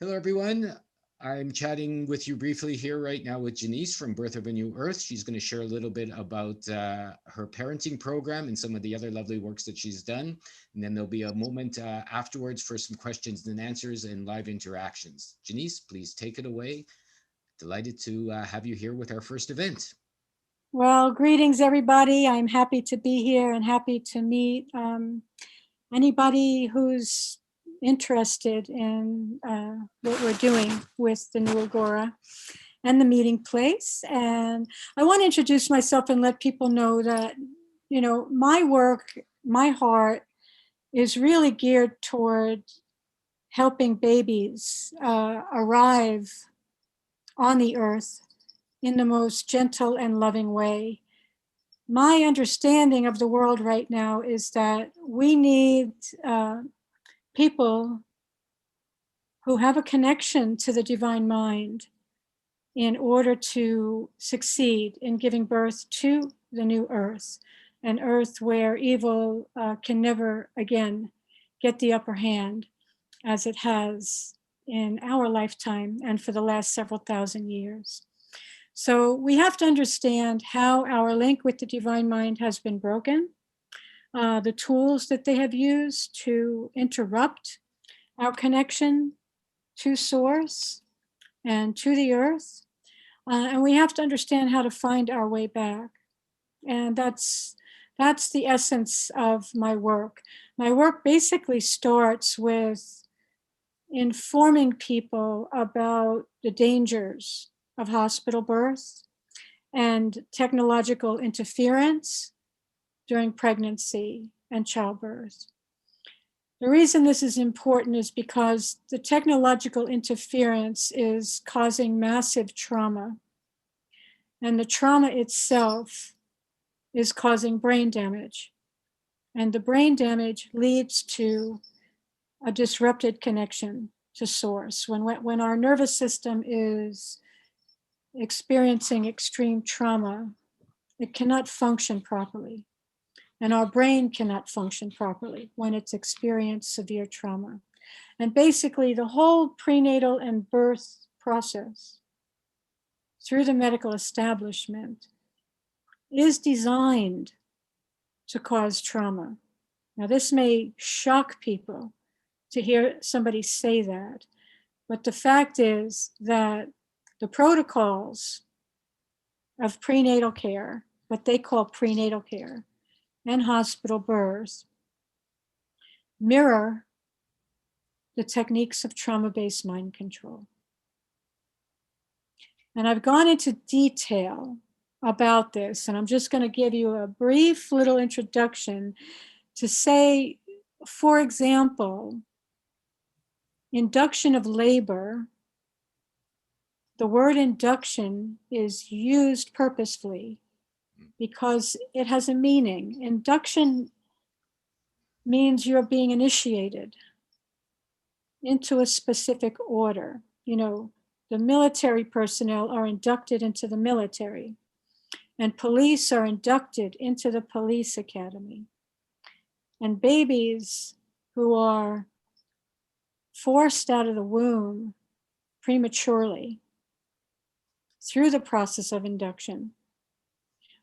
Hello, everyone. I'm chatting with you briefly here right now with Jeanice from Birth of a New Earth. She's going to share a little bit about her parenting program and some of the other lovely works that she's done. And then there'll be a moment afterwards for some questions and answers and live interactions. Jeanice, please take it away. Delighted to have you here with our first event. Well, greetings, everybody. I'm happy to be here and happy to meet anybody who's interested in what we're doing with the new Agora and the meeting place. And I want to introduce myself and let people know that, my work, my heart is really geared toward helping babies arrive on the earth in the most gentle and loving way. My understanding of the world right now is that we need people who have a connection to the divine mind in order to succeed in giving birth to the new earth, an earth where evil can never again get the upper hand as it has in our lifetime and for the last several thousand years. So we have to understand how our link with the divine mind has been broken, the tools that they have used to interrupt our connection to source and to the earth. And we have to understand how to find our way back. And that's the essence of my work. My work basically starts with informing people about the dangers of hospital birth and technological interference during pregnancy and childbirth. The reason this is important is because the technological interference is causing massive trauma, and the trauma itself is causing brain damage. And the brain damage leads to a disrupted connection to source. When our nervous system is experiencing extreme trauma, it cannot function properly. And our brain cannot function properly when it's experienced severe trauma. And basically, the whole prenatal and birth process through the medical establishment is designed to cause trauma. Now, this may shock people to hear somebody say that, but the fact is that the protocols of prenatal care, what they call prenatal care, and hospital birth mirror the techniques of trauma-based mind control. And I've gone into detail about this, and I'm just going to give you a brief little introduction to say, for example, induction of labor. The word induction is used purposefully because it has a meaning. Induction means you're being initiated into a specific order. The military personnel are inducted into the military, and police are inducted into the police academy. And babies who are forced out of the womb prematurely through the process of induction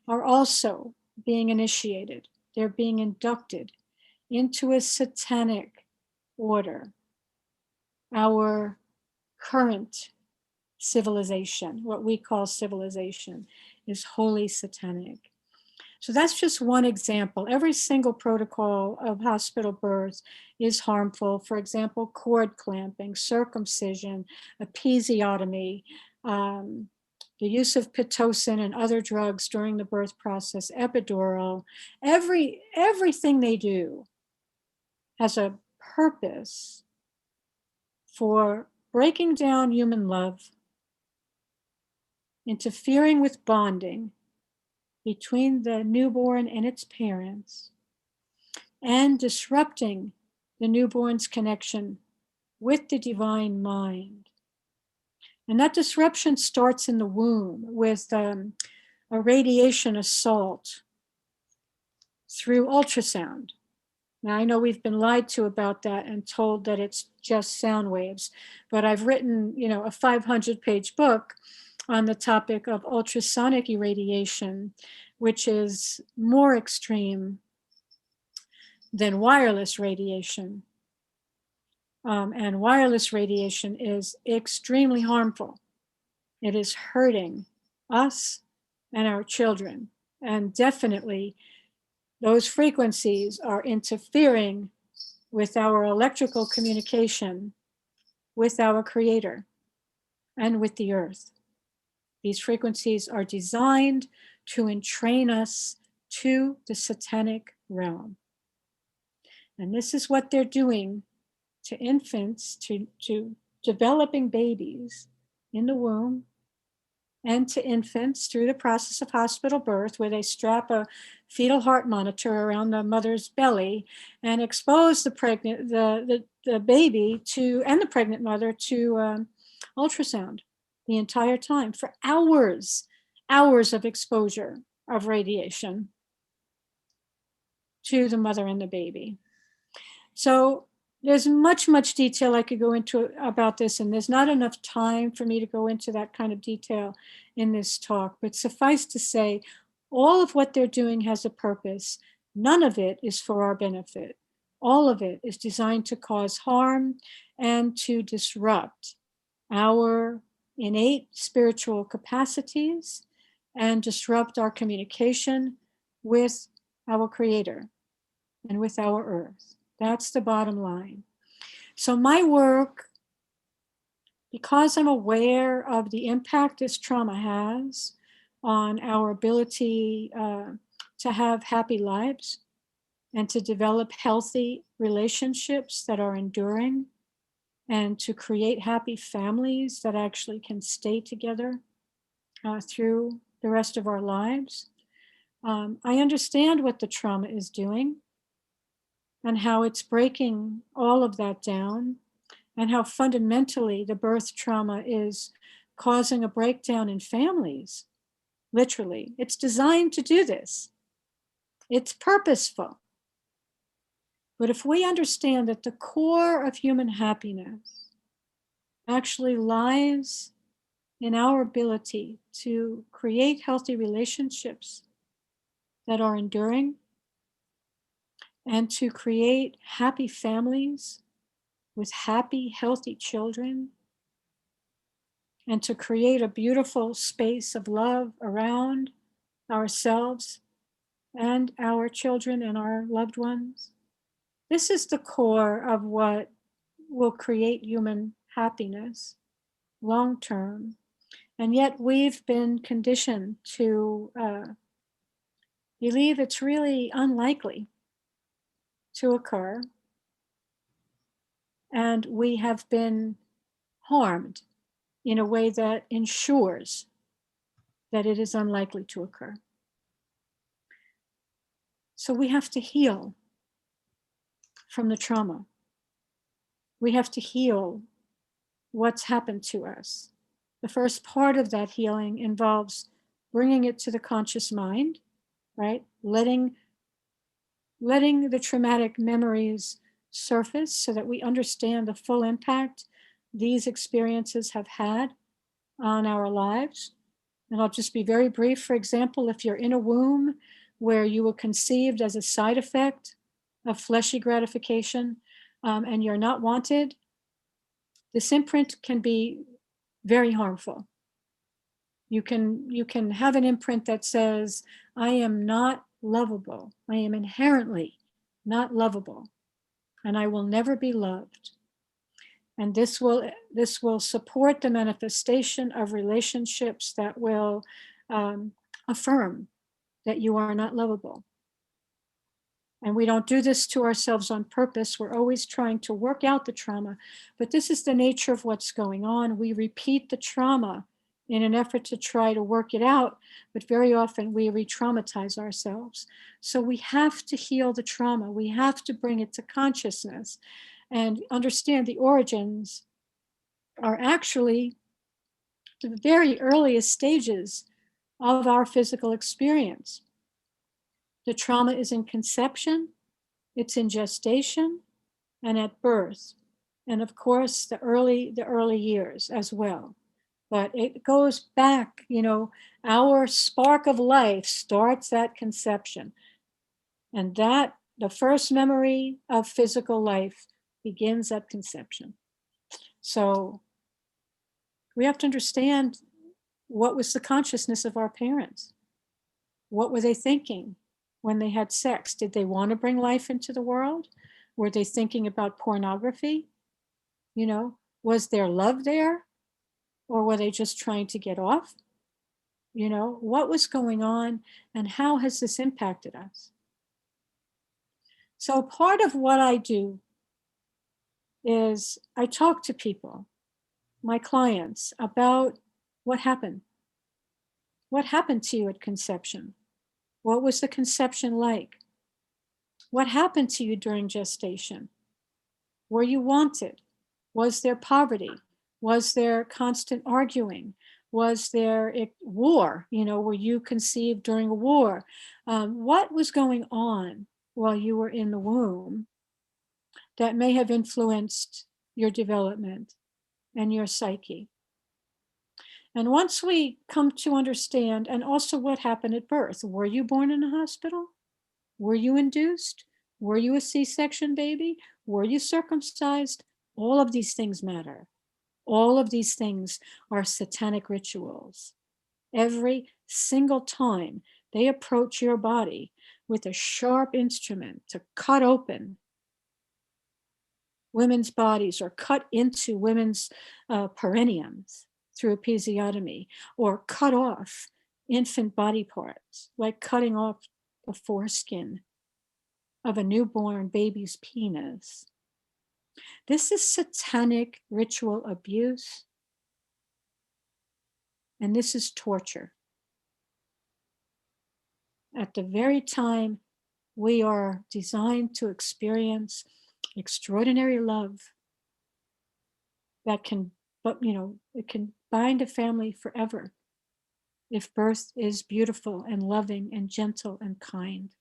are also being initiated. They're being inducted into a satanic order. Our current civilization, what we call civilization, is wholly satanic. So that's just one example. Every single protocol of hospital birth is harmful. For example, cord clamping, circumcision, episiotomy, the use of Pitocin and other drugs during the birth process, epidural, everything they do has a purpose for breaking down human love, interfering with bonding between the newborn and its parents, and disrupting the newborn's connection with the divine mind. And that disruption starts in the womb with a radiation assault through ultrasound. Now, I know we've been lied to about that and told that it's just sound waves, but I've written, a 500-page book on the topic of ultrasonic irradiation, which is more extreme than wireless radiation. And wireless radiation is extremely harmful. It is hurting us and our children. And definitely, those frequencies are interfering with our electrical communication with our Creator and with the earth. These frequencies are designed to entrain us to the satanic realm. And this is what they're doing to infants, to developing babies in the womb, and to infants through the process of hospital birth, where they strap a fetal heart monitor around the mother's belly and expose the baby to, and the pregnant mother to ultrasound the entire time for hours of exposure of radiation to the mother and the baby. So there's much detail I could go into about this, and there's not enough time for me to go into that kind of detail in this talk. But suffice to say, all of what they're doing has a purpose. None of it is for our benefit. All of it is designed to cause harm and to disrupt our innate spiritual capacities and disrupt our communication with our Creator and with our earth. That's the bottom line. So my work, because I'm aware of the impact this trauma has on our ability to have happy lives and to develop healthy relationships that are enduring and to create happy families that actually can stay together through the rest of our lives. I understand what the trauma is doing and how it's breaking all of that down, and how fundamentally the birth trauma is causing a breakdown in families. Literally, it's designed to do this. It's purposeful. But if we understand that the core of human happiness actually lies in our ability to create healthy relationships that are enduring and to create happy families with happy, healthy children, and to create a beautiful space of love around ourselves and our children and our loved ones. This is the core of what will create human happiness long term. And yet we've been conditioned to believe it's really unlikely to occur. And we have been harmed in a way that ensures that it is unlikely to occur. So we have to heal from the trauma. We have to heal what's happened to us. The first part of that healing involves bringing it to the conscious mind, right? Letting the traumatic memories surface so that we understand the full impact these experiences have had on our lives. And I'll just be very brief. For example, if you're in a womb where you were conceived as a side effect of fleshy gratification and you're not wanted, this imprint can be very harmful. You can have an imprint that says, I am not lovable. I am inherently not lovable, and I will never be loved. And this will support the manifestation of relationships that will affirm that you are not lovable. And we don't do this to ourselves on purpose. We're always trying to work out the trauma, but this is the nature of what's going on. We repeat the trauma in an effort to try to work it out, but very often we re-traumatize ourselves. So we have to heal the trauma. We have to bring it to consciousness and understand the origins are actually the very earliest stages of our physical experience. The trauma is in conception, It's in gestation and at birth, and of course the early years as well. But it goes back, our spark of life starts at conception. And that the first memory of physical life begins at conception. So we have to understand, what was the consciousness of our parents? What were they thinking when they had sex? Did they want to bring life into the world? Were they thinking about pornography? Was there love there? Or were they just trying to get off? What was going on, and how has this impacted us? So part of what I do is I talk to people, my clients, about what happened. What happened to you at conception? What was the conception like? What happened to you during gestation? Were you wanted? Was there poverty? Was there constant arguing? Was there war? Were you conceived during a war? What was going on while you were in the womb that may have influenced your development and your psyche? And once we come to understand, and also what happened at birth, were you born in a hospital? Were you induced? Were you a C-section baby? Were you circumcised? All of these things matter. All of these things are satanic rituals. Every single time they approach your body with a sharp instrument to cut open women's bodies or cut into women's perineums through episiotomy, or cut off infant body parts, like cutting off the foreskin of a newborn baby's penis. This is satanic ritual abuse, and this is torture. At the very time we are designed to experience extraordinary love that can, it can bind a family forever if birth is beautiful and loving and gentle and kind.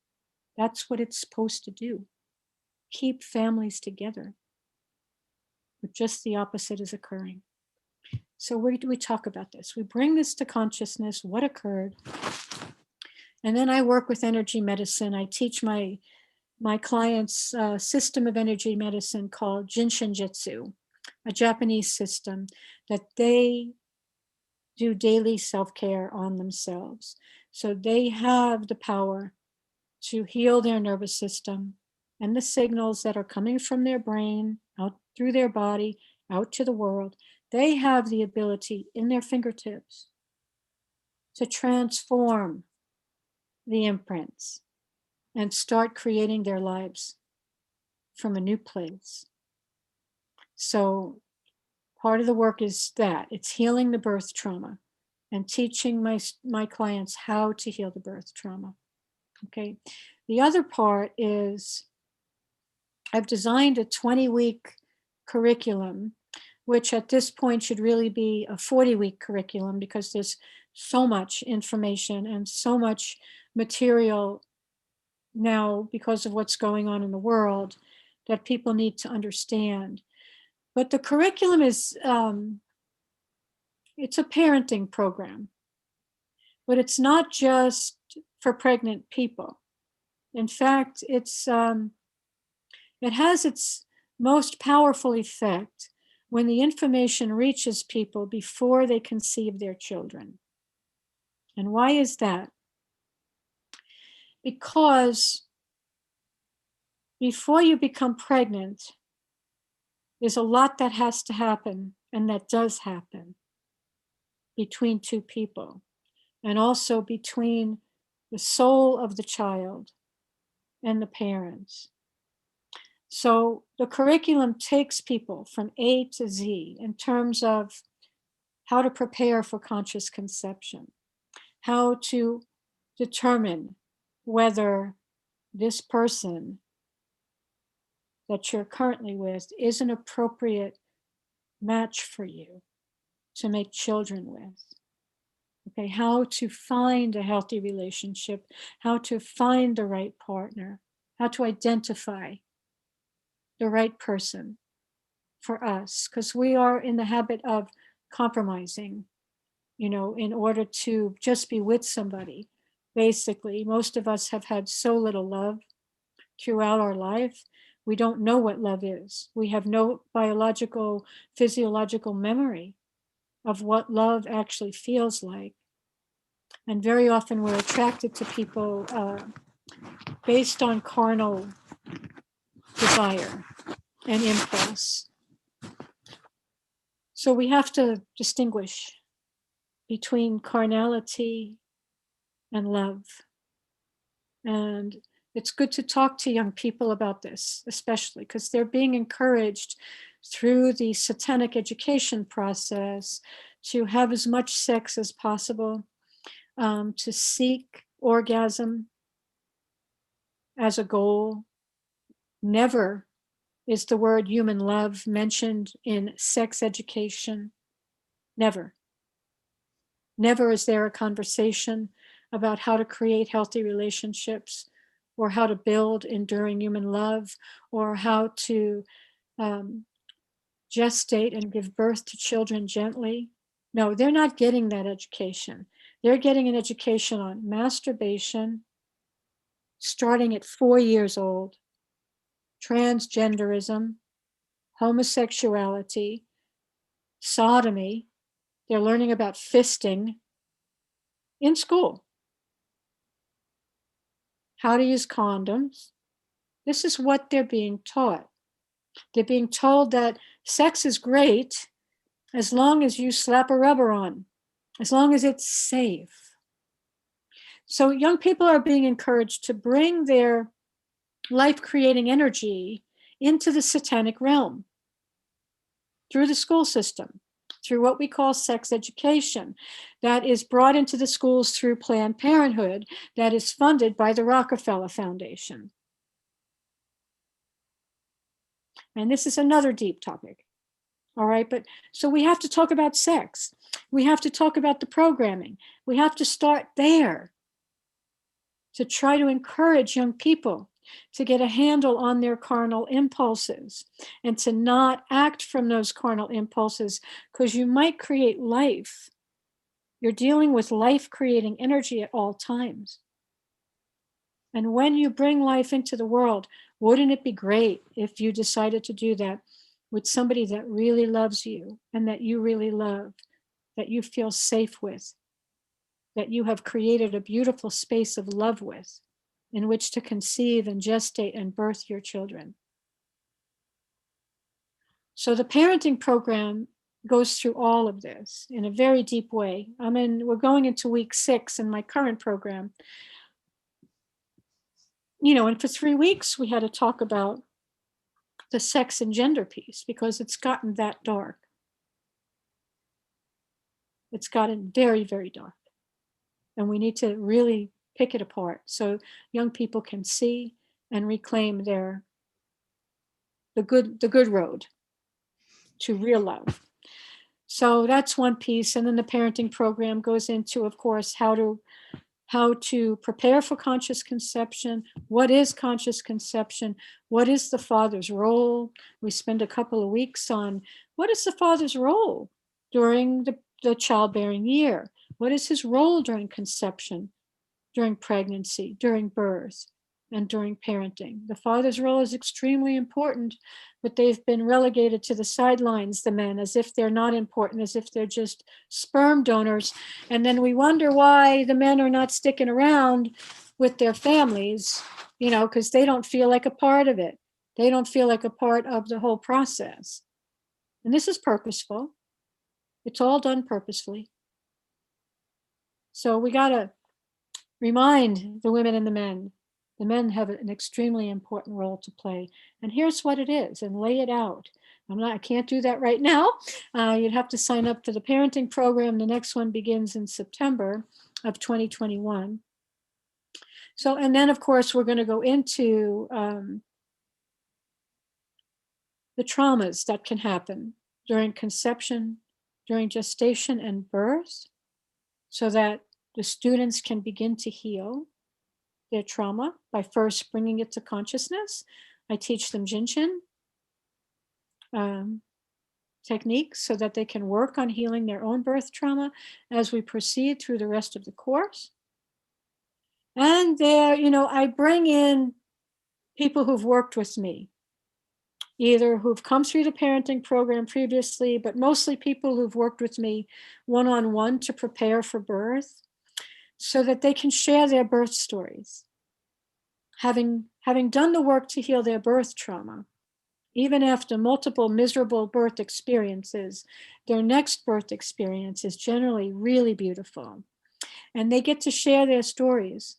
That's what it's supposed to do. Keep families together. But just the opposite is occurring. So where do we talk about this? We bring this to consciousness, what occurred. And then I work with energy medicine. I teach my clients a system of energy medicine called Jinshinjutsu, a Japanese system that they do daily self-care on themselves. So they have the power to heal their nervous system and the signals that are coming from their brain out through their body, out to the world. They have the ability in their fingertips to transform the imprints and start creating their lives from a new place. So part of the work is that it's healing the birth trauma and teaching my clients how to heal the birth trauma. Okay. The other part is I've designed a 20-week curriculum, which at this point should really be a 40-week curriculum, because there's so much information and so much material now because of what's going on in the world that people need to understand. But the curriculum is, it's a parenting program, but it's not just for pregnant people. In fact, it has its most powerful effect when the information reaches people before they conceive their children. And why is that? Because before you become pregnant, there's a lot that has to happen, and that does happen between two people, and also between the soul of the child and the parents. So the curriculum takes people from A to Z in terms of how to prepare for conscious conception, how to determine whether this person that you're currently with is an appropriate match for you to make children with. Okay, how to find a healthy relationship, how to find the right partner. how to identify the right person for us, because we are in the habit of compromising, in order to just be with somebody. Basically, most of us have had so little love throughout our life. We don't know what love is. We have no biological, physiological memory of what love actually feels like. And very often we're attracted to people based on carnal desire and impulse. So we have to distinguish between carnality and love. And it's good to talk to young people about this, especially because they're being encouraged through the satanic education process to have as much sex as possible, to seek orgasm as a goal. Never is the word human love mentioned in sex education. Never. Never is there a conversation about how to create healthy relationships, or how to build enduring human love, or how to gestate and give birth to children gently. No, they're not getting that education. They're getting an education on masturbation, starting at 4 years old, transgenderism, homosexuality, sodomy. They're learning about fisting in school, how to use condoms. This is what they're being taught. They're being told that sex is great as long as you slap a rubber on, as long as it's safe. So young people are being encouraged to bring their life-creating energy into the satanic realm through the school system, through what we call sex education, that is brought into the schools through Planned Parenthood, that is funded by the Rockefeller Foundation. And this is another deep topic. All right, but so we have to talk about sex. We have to talk about the programming. We have to start there to try to encourage young people to get a handle on their carnal impulses and to not act from those carnal impulses, because you might create life. You're dealing with life-creating energy at all times. And when you bring life into the world, wouldn't it be great if you decided to do that with somebody that really loves you and that you really love, that you feel safe with, that you have created a beautiful space of love with, in which to conceive and gestate and birth your children. So the parenting program goes through all of this in a very deep way. We're going into week 6 in my current program. And for 3 weeks, we had to talk about the sex and gender piece, because it's gotten that dark. It's gotten very, very dark. And we need to really pick it apart so young people can see and reclaim the good road to real love. So that's one piece. And then the parenting program goes into, of course, how to prepare for conscious conception. What is conscious conception? What is the father's role? We spend a couple of weeks on what is the father's role during the childbearing year? What is his role during conception, during pregnancy, during birth, and during parenting? The father's role is extremely important, but they've been relegated to the sidelines, the men, as if they're not important, as if they're just sperm donors. And then we wonder why the men are not sticking around with their families, because they don't feel like a part of it. They don't feel like a part of the whole process. And this is purposeful. It's all done purposefully. So we got to remind the women and the men. The men have an extremely important role to play. And here's what it is, and lay it out. I can't do that right now. You'd have to sign up for the parenting program. The next one begins in September of 2021. So, and then of course, we're going to go into the traumas that can happen during conception, during gestation and birth, so that the students can begin to heal. their trauma by first bringing it to consciousness. I teach them Jinshin techniques so that they can work on healing their own birth trauma as we proceed through the rest of the course. And there, I bring in people who've worked with me, either who've come through the parenting program previously, but mostly people who've worked with me one-on-one to prepare for birth, so that they can share their birth stories. Having done the work to heal their birth trauma, even after multiple miserable birth experiences, their next birth experience is generally really beautiful. And they get to share their stories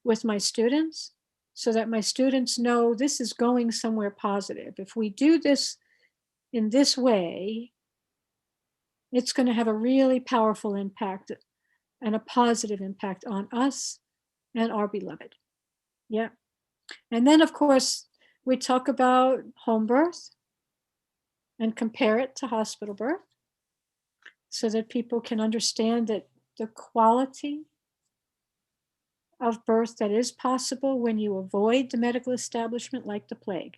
with my students so that my students know this is going somewhere positive. If we do this in this way, it's going to have a really powerful impact and a positive impact on us and our beloved. Yeah. And then, of course, we talk about home birth and compare it to hospital birth so that people can understand that the quality of birth that is possible when you avoid the medical establishment like the plague.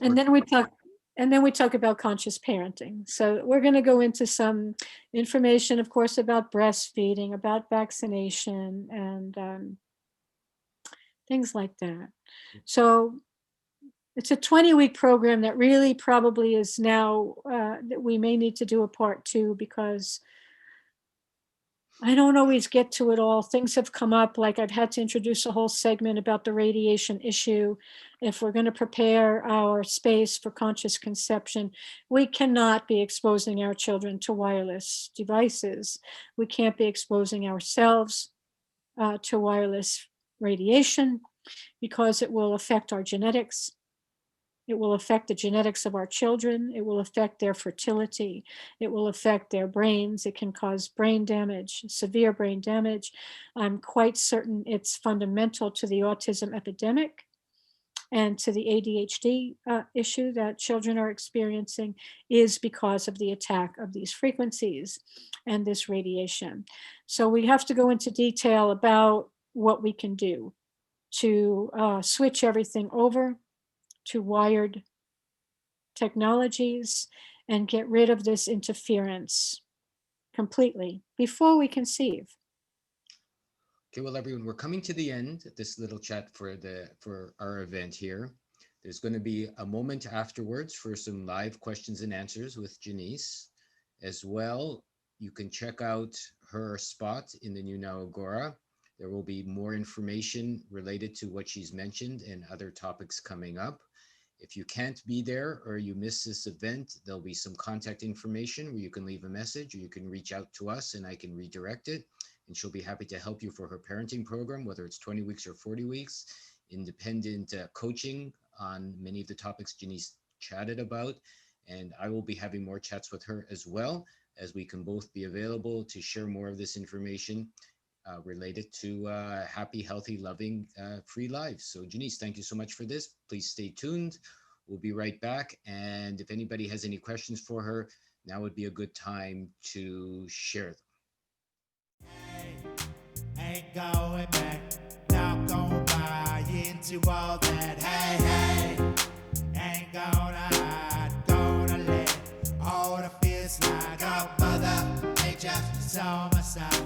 And then we talk about conscious parenting. So we're going to go into some information, of course, about breastfeeding, about vaccination, and things like that. So it's a 20-week program that really probably is now that we may need to do a part 2, because I don't always get to it all. Things have come up, like I've had to introduce a whole segment about the radiation issue. If we're going to prepare our space for conscious conception, we cannot be exposing our children to wireless devices. We can't be exposing ourselves to wireless radiation, because it will affect our genetics. It will affect the genetics of our children. It will affect their fertility. It will affect their brains. It can cause brain damage, severe brain damage. I'm quite certain it's fundamental to the autism epidemic and to the ADHD issue that children are experiencing, is because of the attack of these frequencies and this radiation. So we have to go into detail about what we can do to switch everything over to wired technologies and get rid of this interference completely before we conceive. Okay, well, everyone, we're coming to the end of this little chat for our event here. There's going to be a moment afterwards for some live questions and answers with Jeanice. As well, you can check out her spot in the new Now Agora. There will be more information related to what she's mentioned and other topics coming up. If you can't be there or you miss this event, there'll be some contact information where you can leave a message, or you can reach out to us and I can redirect it. And she'll be happy to help you for her parenting program, whether it's 20 weeks or 40 weeks, independent coaching on many of the topics Jeanice chatted about. And I will be having more chats with her as well, as we can both be available to share more of this information related to happy, healthy, loving, free lives. So Jeanice, thank you so much for this. Please stay tuned. We'll be right back. And if anybody has any questions for her, now would be a good time to share them. Hey, ain't going back, not gonna buy into all that. Hey, ain't gonna hide, gonna let all the fears slide. Oh, Mother Nature is on my side.